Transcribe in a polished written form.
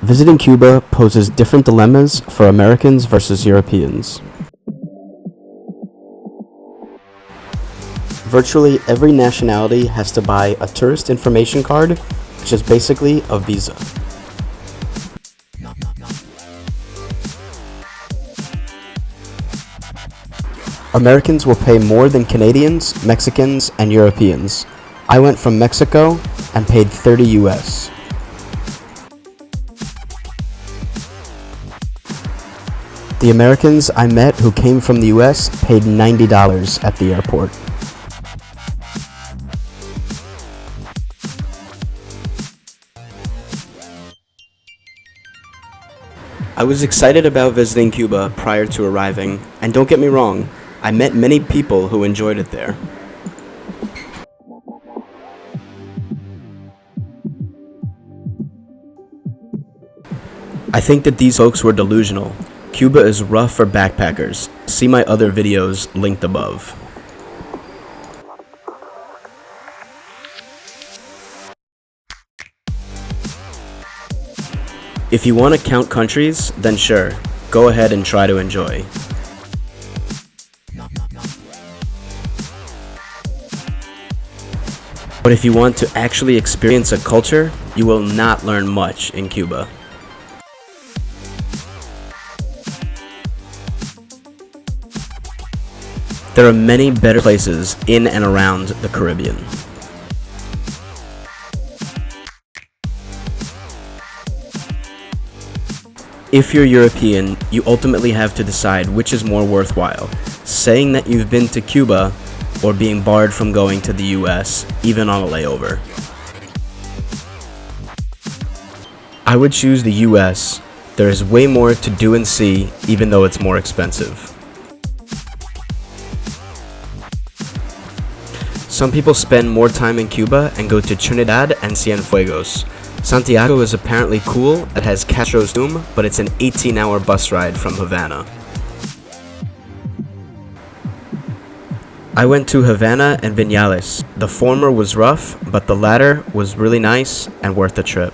Visiting Cuba poses different dilemmas for Americans versus Europeans. Virtually every nationality has to buy a tourist information card, which is basically a visa. Americans will pay more than Canadians, Mexicans, and Europeans. I went from Mexico and paid 30 US. The Americans I met who came from the US paid $90 at the airport. I was excited about visiting Cuba prior to arriving, and don't get me wrong, I met many people who enjoyed it there. I think that these folks were delusional. Cuba is rough for backpackers. See my other videos linked above. If you want to count countries, then sure, go ahead and try to enjoy. But if you want to actually experience a culture, you will not learn much in Cuba. There are many better places in and around the Caribbean. If you're European, you ultimately have to decide which is more worthwhile, saying that you've been to Cuba or being barred from going to the US, even on a layover. I would choose the US. There is way more to do and see, even though it's more expensive. Some people spend more time in Cuba and go to Trinidad and Cienfuegos. Santiago is apparently cool. It has Castro's tomb, but it's an 18-hour bus ride from Havana. I went to Havana and Vinales. The former was rough, but the latter was really nice and worth the trip.